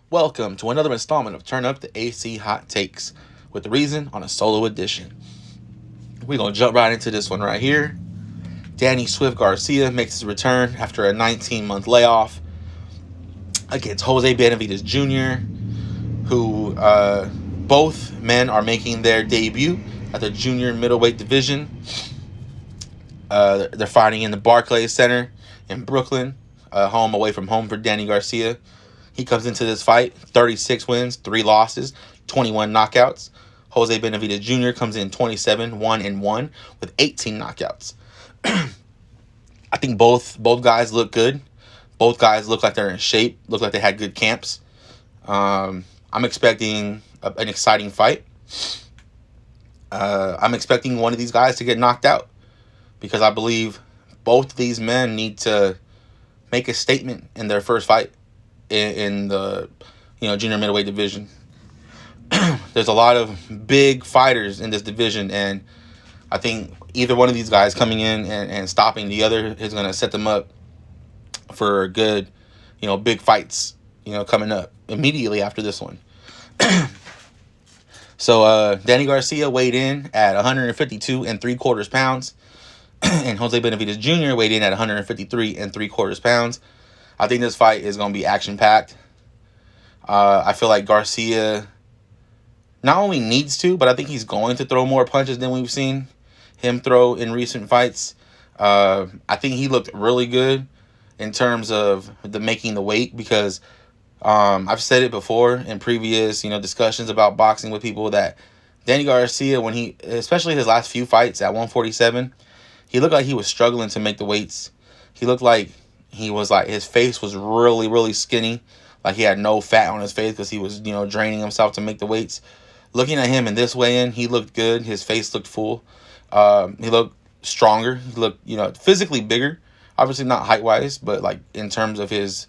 Welcome to another installment of Turn Up the AC Hot Takes with the Reason on a solo edition. We're going to jump right into this one right here. Danny Swift Garcia makes his return after a 19-month layoff against Jose Benavidez Jr., who both men are making their debut at the junior middleweight division. They're fighting in the Barclays Center in Brooklyn, home away from home for Danny Garcia. He comes into this fight, 36 wins, 3 losses, 21 knockouts. Jose Benavidez Jr. comes in 27, 1-1 with 18 knockouts. I think both guys look good. Both guys look like they're in shape, look like they had good camps. I'm expecting an exciting fight. I'm expecting one of these guys to get knocked out because I believe both of these men need to make a statement in their first fight in the junior middleweight division. There's a lot of big fighters in this division, and I think either one of these guys coming in and stopping the other is going to set them up for good, big fights, coming up immediately after this one. So Danny Garcia weighed in at 152 3/4 pounds, and Jose Benavidez Jr. weighed in at 153 3/4 pounds. I think this fight is going to be action-packed. I feel like Garcia not only needs to, but I think he's going to throw more punches than we've seen him throw in recent fights. I think he looked really good in terms of making the weight because I've said it before in previous discussions about boxing with people that Danny Garcia, when especially his last few fights at 147, he looked like he was struggling to make the weights. He looked like his face was really, really skinny. Like he had no fat on his face because he was, draining himself to make the weights. Looking at him in this weigh-in, he looked good. His face looked full. He looked stronger. He looked, physically bigger. Obviously not height-wise, but like in terms of his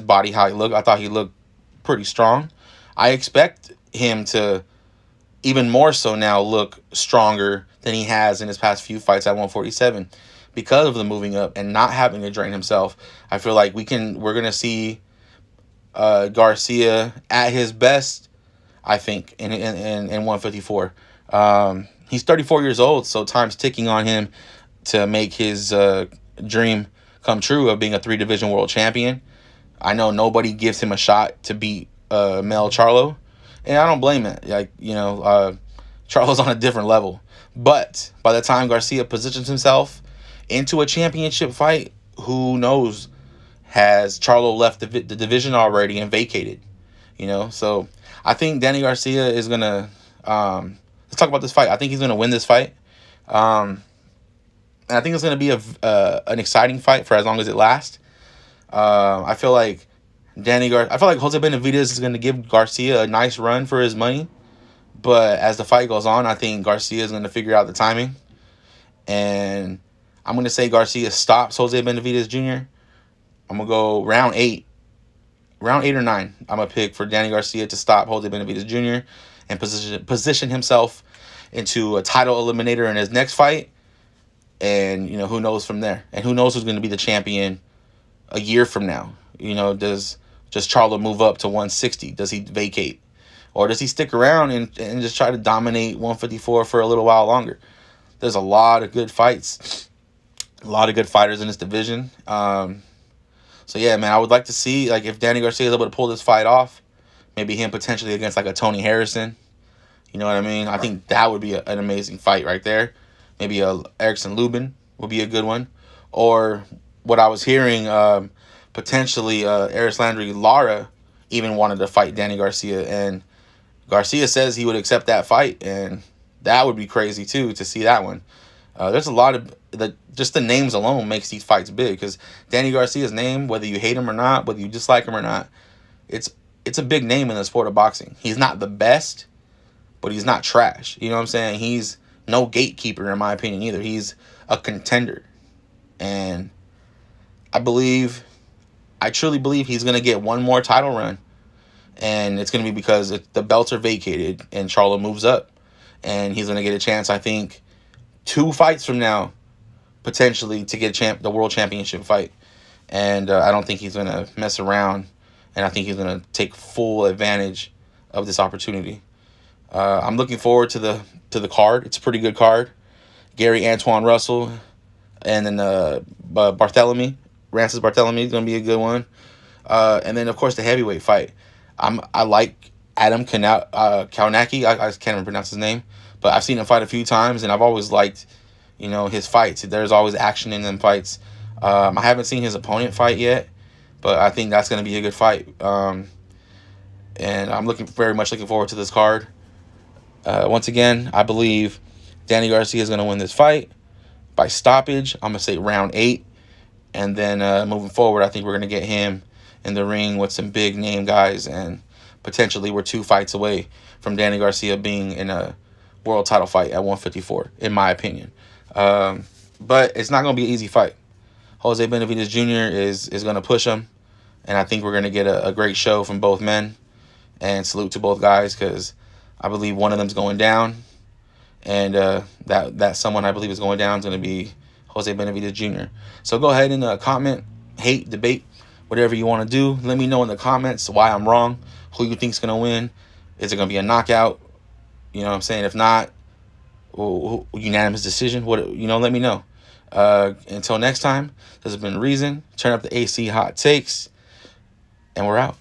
body, how he looked, I thought he looked pretty strong. I expect him to even more so now look stronger than he has in his past few fights at 147. Because of the moving up and not having to drain himself, I feel like we're gonna see Garcia at his best. I think in 154. He's 34 years old, so time's ticking on him to make his dream come true of being a 3-division world champion. I know nobody gives him a shot to beat Mel Charlo, and I don't blame it. Charlo's on a different level. But by the time Garcia positions himself into a championship fight, who knows? Has Charlo left the division already and vacated? So I think Danny Garcia is gonna. Let's talk about this fight. I think he's gonna win this fight. And I think it's gonna be an exciting fight for as long as it lasts. I feel like Jose Benavidez is gonna give Garcia a nice run for his money, but as the fight goes on, I think Garcia is gonna figure out the timing, and I'm going to say Garcia stops Jose Benavidez Jr. I'm going to go round 8. Round 8 or 9. I'm going to pick for Danny Garcia to stop Jose Benavidez Jr. and position himself into a title eliminator in his next fight. And, who knows from there. And who knows who's going to be the champion a year from now. Does Charlo move up to 160? Does he vacate? Or does he stick around and just try to dominate 154 for a little while longer? There's a lot of good fights. A lot of good fighters in this division. So yeah, man, I would like to see if Danny Garcia is able to pull this fight off, maybe him potentially against a Tony Harrison. You know what I mean? I think that would be an amazing fight right there. Maybe a Erickson Lubin would be a good one, or what I was hearing, potentially Landry Lara even wanted to fight Danny Garcia, and Garcia says he would accept that fight, and that would be crazy too to see that one. There's a lot of just the names alone makes these fights big because Danny Garcia's name, whether you hate him or not, whether you dislike him or not, it's a big name in the sport of boxing. He's not the best, but he's not trash. You know what I'm saying? He's no gatekeeper in my opinion either. He's a contender, and I truly believe he's gonna get one more title run, and it's gonna be because the belts are vacated and Charlo moves up, and he's gonna get a chance. I think 2 fights from now, potentially, to get the world championship fight. And I don't think he's going to mess around and I think he's going to take full advantage of this opportunity. I'm looking forward to the card. It's a pretty good card. Gary Antoine Russell, and then Barthélemy, Rances Barthélemy is going to be a good one. And then, of course, the heavyweight fight. I like Adam Kaunaki. I can't even pronounce his name, but I've seen him fight a few times, and I've always liked, his fights. There's always action in them fights. I haven't seen his opponent fight yet, but I think that's going to be a good fight. And I'm very much looking forward to this card. Once again, I believe Danny Garcia is going to win this fight by stoppage. I'm going to say round 8. And then moving forward, I think we're going to get him in the ring with some big name guys. And potentially we're 2 fights away from Danny Garcia being in a world title fight at 154, in my opinion. But it's not going to be an easy fight. Jose Benavidez Jr. is going to push him. And I think we're going to get a great show from both men. And salute to both guys, because I believe one of them's going down. And that someone I believe is going down is going to be Jose Benavidez Jr. So go ahead and comment, hate, debate, whatever you want to do. Let me know in the comments why I'm wrong, who you think's going to win. Is it going to be a knockout? You know what I'm saying? If not, unanimous decision. Let me know. Until next time, this has been Reason. Turn up the AC hot takes, and we're out.